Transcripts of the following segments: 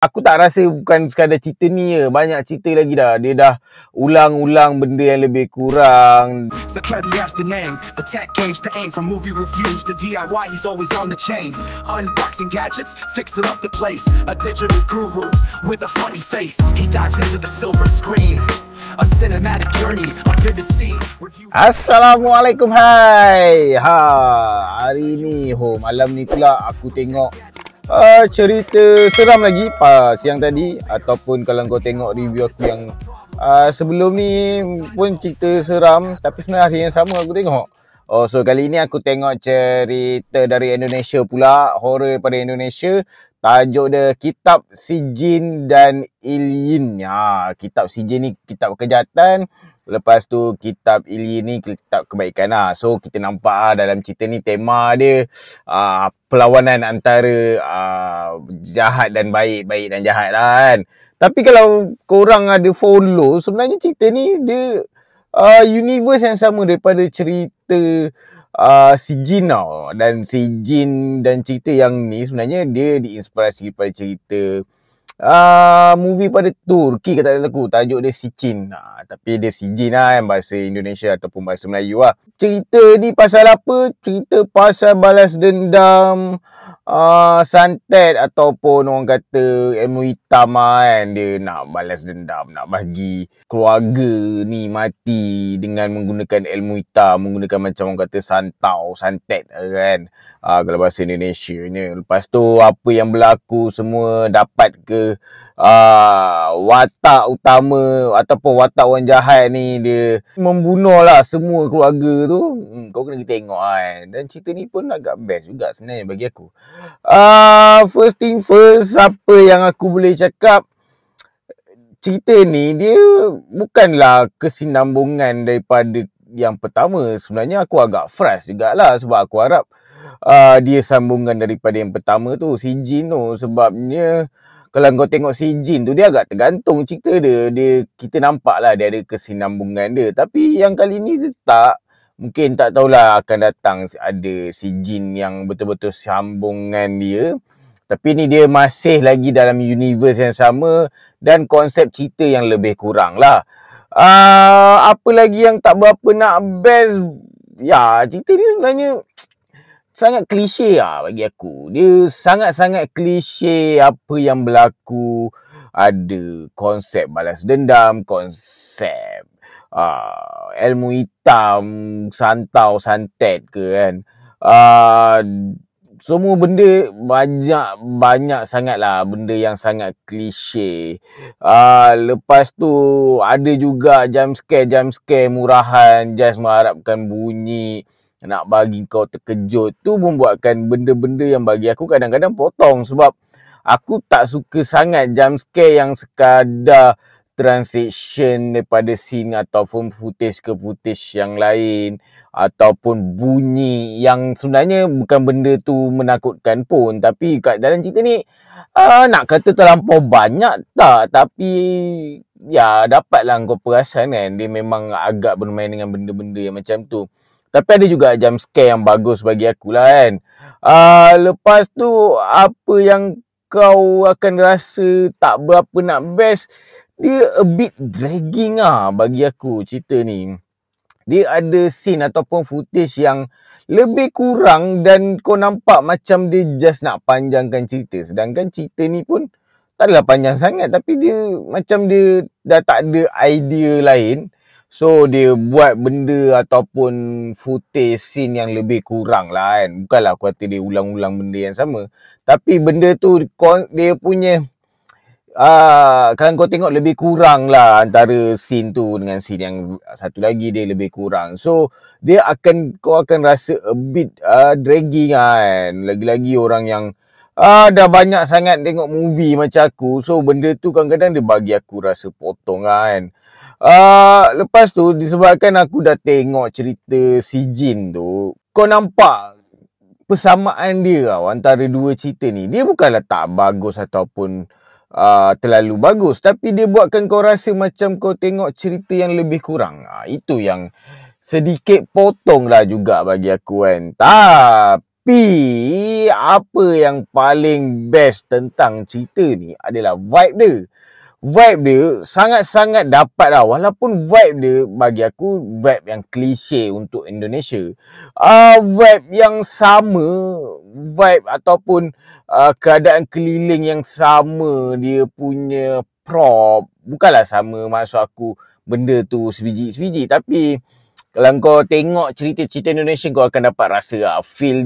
Aku tak rasa bukan sekadar cerita ni je. Banyak cerita lagi dah. Dia dah ulang-ulang benda yang lebih kurang. So clearly that's the name. The tech games, the aim from movie reviews to DIY, he's always on the chain. Unboxing gadgets, fixing up the place. A digital guru with a funny face. He dives into the silver screen. A cinematic journey, a vivid scene. Assalamualaikum, hai. Hari ni, malam ni pula aku tengok cerita seram lagi siang tadi. Ataupun kalau kau tengok review aku yang sebelum ni pun cerita seram, tapi sebenarnya hari yang sama aku tengok. So kali ni aku tengok cerita dari Indonesia pula, horror daripada Indonesia. Tajuk dia Kitab Si Jin dan Ilyin. Kitab Si Jin ni kitab kejahatan, lepas tu Kitab Ilyin ni kitab kebaikan lah. So kita nampak dalam cerita ni tema dia perlawanan antara jahat dan baik, baik dan jahat lah kan. Tapi kalau korang ada follow, sebenarnya cerita ni dia universe yang sama daripada cerita Si Jin tau. Dan Si Jin dan cerita yang ni sebenarnya dia diinspirasi daripada cerita movie pada Turki kata aku, tajuk dia Si Jin. Tapi dia Si Jin lah kan, bahasa Indonesia ataupun bahasa Melayu lah. Cerita ni pasal apa? Cerita pasal balas dendam, santet ataupun orang kata ilmu hitam lah kan. Dia nak balas dendam, nak bagi keluarga ni mati dengan menggunakan ilmu hitam, menggunakan macam orang kata santau, santet kan, kalau bahasa Indonesia ni. Lepas tu apa yang berlaku semua dapat ke watak utama ataupun watak orang jahat ni, dia membunuh lah semua keluarga tu. Kau kena tengok kan. Dan cerita ni pun agak best juga sebenarnya bagi aku. First thing first, apa yang aku boleh cakap, cerita ni dia bukanlah kesinambungan daripada yang pertama. Sebenarnya aku agak frust jugalah, sebab aku harap dia sambungan daripada yang pertama tu, Si Jin tu. Sebabnya kalau kau tengok Si Jin tu, dia agak tergantung cerita dia. Kita nampak lah dia ada kesinambungan dia. Tapi yang kali ni dia tak. Mungkin tak tahulah akan datang ada Si Jin yang betul-betul sambungan dia. Tapi ni dia masih lagi dalam universe yang sama dan konsep cerita yang lebih kurang lah. Apa lagi yang tak berapa nak best? Ya, cerita ni sebenarnya sangat klise lah bagi aku. Dia sangat-sangat klise apa yang berlaku. Ada konsep balas dendam, konsep ilmu hitam, santau, santet ke kan. Semua benda banyak sangat lah benda yang sangat klise. Lepas tu ada juga jump scare murahan, just mengharapkan bunyi nak bagi kau terkejut. Tu membuatkan benda-benda yang bagi aku kadang-kadang potong. Sebab aku tak suka sangat jump scare yang sekadar transition daripada scene ataupun footage ke footage yang lain, ataupun bunyi yang sebenarnya bukan benda tu menakutkan pun. Tapi kat dalam cerita ni nak kata terlampau banyak tak, tapi ya dapatlah kau perasan kan, dia memang agak bermain dengan benda-benda yang macam tu. Tapi ada juga jump scare yang bagus bagi aku lah kan. Lepas tu apa yang kau akan rasa tak berapa nak best, dia a bit dragging lah bagi aku cerita ni. Dia ada scene ataupun footage yang lebih kurang dan kau nampak macam dia just nak panjangkan cerita. Sedangkan cerita ni pun tak adalah panjang sangat, tapi dia macam dia dah tak ada idea lain. So dia buat benda ataupun footage scene yang lebih kurang lah kan. Bukanlah aku kata dia ulang-ulang benda yang sama, tapi benda tu dia punya kalau kau tengok lebih kurang lah antara scene tu dengan scene yang satu lagi, dia lebih kurang. So kau akan rasa a bit dragging kan. Lagi-lagi orang yang dah banyak sangat tengok movie macam aku. So benda tu kadang-kadang dia bagi aku rasa potong kan. Lepas tu disebabkan aku dah tengok cerita Si Jin tu, kau nampak persamaan dia tau antara dua cerita ni. Dia bukanlah tak bagus ataupun terlalu bagus, tapi dia buatkan kau rasa macam kau tengok cerita yang lebih kurang. Itu yang sedikit potong lah juga bagi aku kan. Tapi apa yang paling best tentang cerita ni adalah vibe dia. Vibe dia sangat-sangat dapat lah. Walaupun vibe dia bagi aku vibe yang klise untuk Indonesia. Vibe yang sama, vibe ataupun keadaan keliling yang sama, dia punya prop. Bukanlah sama, maksud aku benda tu sebiji-sebiji, tapi kalau kau tengok cerita-cerita Indonesia, kau akan dapat rasa feel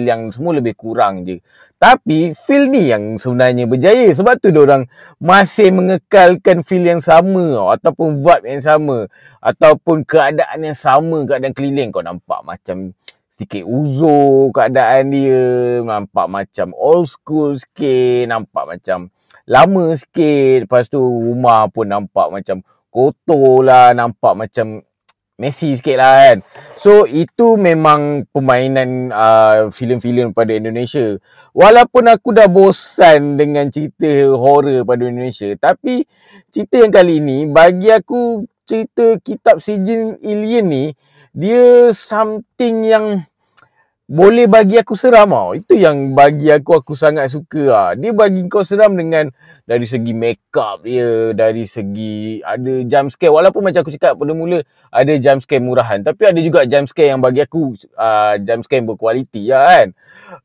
yang semua lebih kurang je. Tapi feel ni yang sebenarnya berjaya. Sebab tu diorang masih mengekalkan feel yang sama, ataupun vibe yang sama, ataupun keadaan yang sama, keadaan keliling. Kau nampak macam sedikit uzur keadaan dia, nampak macam old school sikit, nampak macam lama sikit. Lepas tu rumah pun nampak macam kotor lah, nampak macam Messi sikit lah kan. So itu memang permainan filem-filem pada Indonesia. Walaupun aku dah bosan dengan cerita horror pada Indonesia, tapi cerita yang kali ni bagi aku, cerita Kitab Sijin Alien ni, dia something yang boleh bagi aku seram tau. Itu yang bagi aku sangat suka. Dia bagi kau seram dengan dari segi makeup dia, dari segi ada jump scare. Walaupun macam aku cakap pada mula, ada jump scare murahan, tapi ada juga jump scare yang bagi aku jump scare yang berkualiti lah kan.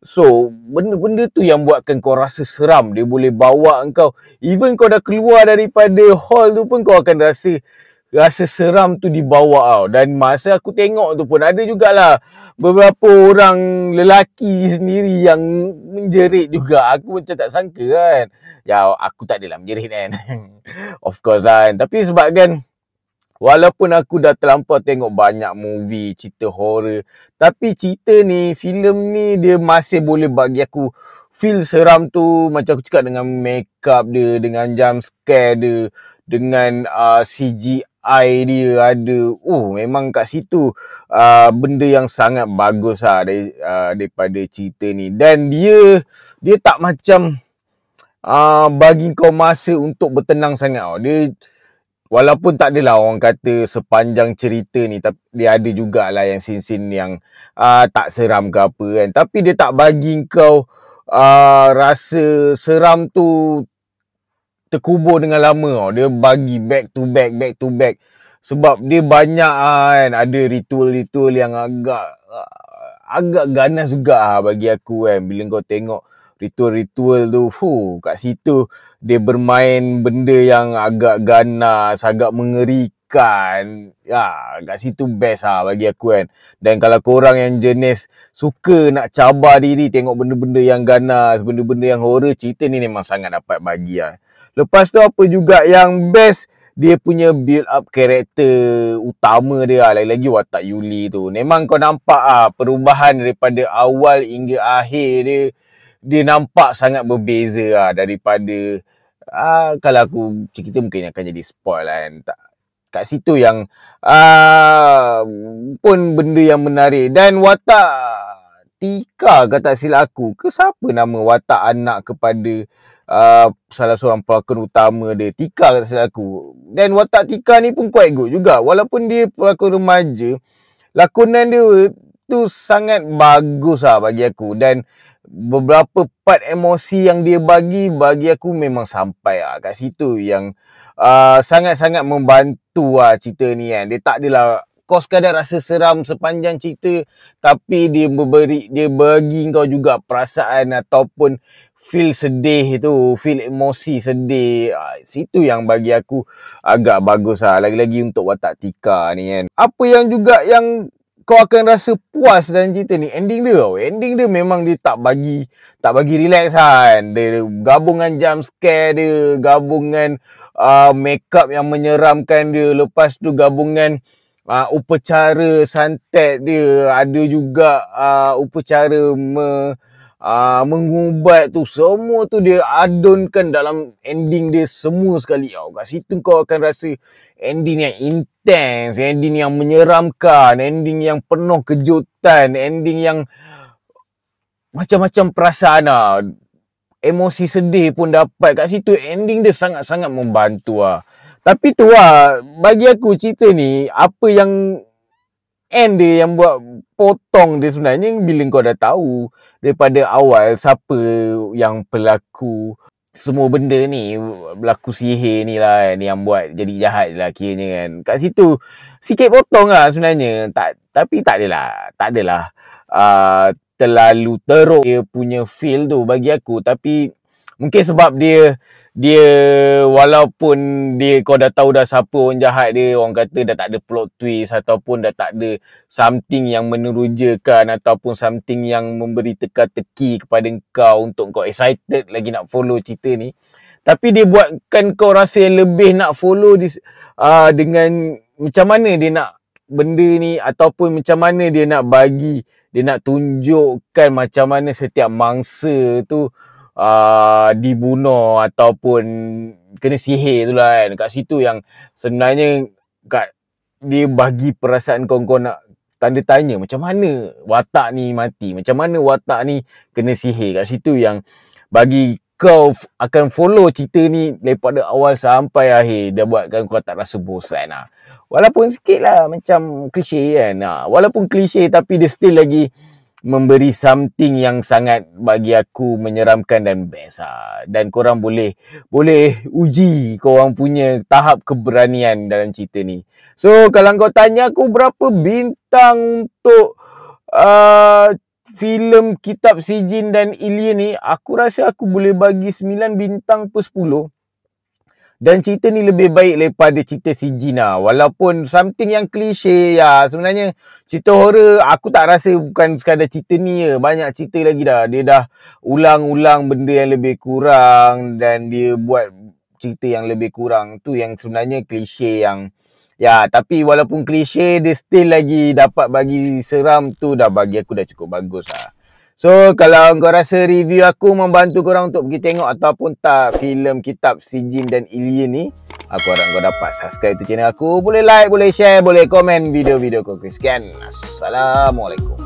So benda-benda tu yang buatkan kau rasa seram. Dia boleh bawa kau, even kau dah keluar daripada hall tu pun, kau akan rasa seram tu dibawa tau. Dan masa aku tengok tu pun ada jugalah beberapa orang lelaki sendiri yang menjerit juga. Aku macam tak sangka kan. Ya, aku tak adalah menjerit kan. Of course kan. Tapi sebab kan, walaupun aku dah terlampau tengok banyak movie cerita horror, tapi cerita ni, filem ni, dia masih boleh bagi aku feel seram tu. Macam aku cakap, dengan makeup dia, dengan jump scare dia, dengan CGI dia ada. Memang kat situ benda yang sangat bagus lah daripada cerita ni. Dan dia tak macam bagi kau masa untuk bertenang sangat. Dia, walaupun tak adalah orang kata sepanjang cerita ni, tapi dia ada jugalah yang scene-scene yang tak seram ke apa kan. Tapi dia tak bagi kau rasa seram tu terkubur dengan lama. Dia bagi back to back. Sebab dia banyak kan, ada ritual-ritual yang agak ganas juga bagi aku kan. Bila kau tengok ritual-ritual tu, kat situ dia bermain benda yang agak ganas, agak mengerikan. Kat situ best bagi aku kan. Dan kalau korang yang jenis suka nak cabar diri tengok benda-benda yang ganas, benda-benda yang horror, cerita ni memang sangat dapat bagi lah. Lepas tu apa juga yang best, dia punya build up karakter utama dia lah. Lagi-lagi watak Yuli tu, memang kau nampak perubahan daripada awal hingga akhir dia. Dia nampak sangat berbeza daripada kalau aku cerita mungkin akan jadi spoil lah kan. Kat situ yang pun benda yang menarik. Dan watak Tika, kata silap aku, ke siapa nama watak anak kepada salah seorang pelakon utama dia, Tika kata silap aku. Dan watak Tika ni pun quite good juga. Walaupun dia pelakon remaja, lakonan dia tu sangat bagus bagi aku. Dan beberapa part emosi yang dia bagi aku memang sampai kat situ, yang sangat-sangat membantu cerita ni kan. Dia tak adalah kau sekadar rasa seram sepanjang cerita, tapi dia bagi kau juga perasaan ataupun feel sedih tu, feel emosi sedih. Situ yang bagi aku agak bagus lagi-lagi untuk watak Tika ni kan. Apa yang juga yang kau akan rasa puas dalam cerita ni, ending dia. Ending dia memang dia tak bagi relax kan. Dia gabungan jump scare dia, gabungan makeup yang menyeramkan dia, lepas tu gabungan upacara santet dia, ada juga upacara mengubat tu, semua tu dia adunkan dalam ending dia semua sekali. Kat situ kau akan rasa ending yang intense, ending yang menyeramkan, ending yang penuh kejutan, ending yang macam-macam perasaan emosi sedih pun dapat kat situ. Ending dia sangat-sangat membantu Tapi tu bagi aku cerita ni, apa yang end dia yang buat potong dia sebenarnya. Bila kau dah tahu daripada awal siapa yang pelaku semua benda ni, berlaku sihir ni lah kan, yang buat jadi jahat lah kiranya kan. Kat situ sikit potong lah sebenarnya. Tapi tak adalah terlalu teruk dia punya feel tu bagi aku. Tapi mungkin sebab dia walaupun kau dah tahu dah siapa orang jahat dia, orang kata dah tak ada plot twist ataupun dah tak ada something yang menerujakan ataupun something yang memberi teka-teki kepada kau untuk kau excited lagi nak follow cerita ni. Tapi dia buatkan kau rasa lebih nak follow dengan macam mana dia nak benda ni, ataupun macam mana dia nak tunjukkan macam mana setiap mangsa tu dibunuh ataupun kena sihir tu lah kan. Kat situ yang sebenarnya dia bagi perasaan kau nak tanda tanya macam mana watak ni mati, macam mana watak ni kena sihir. Kat situ yang bagi kau akan follow cerita ni daripada awal sampai akhir. Dia buatkan kau tak rasa bosan lah. Walaupun sikit lah macam klise kan. Walaupun klise tapi dia still lagi memberi something yang sangat bagi aku menyeramkan dan best lah. Dan korang boleh uji korang punya tahap keberanian dalam cerita ni. So kalau kau tanya aku berapa bintang untuk filem Kitab Si Jin dan Alien ni, aku rasa aku boleh bagi 9 bintang per 10. Dan cerita ni lebih baik daripada cerita Si Jin lah. Walaupun something yang klise ya. Sebenarnya cerita horror aku tak rasa bukan sekadar cerita ni je. Banyak cerita lagi dah. Dia dah ulang-ulang benda yang lebih kurang dan dia buat cerita yang lebih kurang. Tu yang sebenarnya klise yang ya, tapi walaupun klise dia still lagi dapat bagi seram tu dah bagi aku dah cukup bagus lah. So kalau kau rasa review aku membantu korang untuk pergi tengok ataupun tak filem Kitab Si Jin dan Alien ni, aku harap kau dapat subscribe tu channel aku. Boleh like, boleh share, boleh komen video-video aku. Sekian. Assalamualaikum.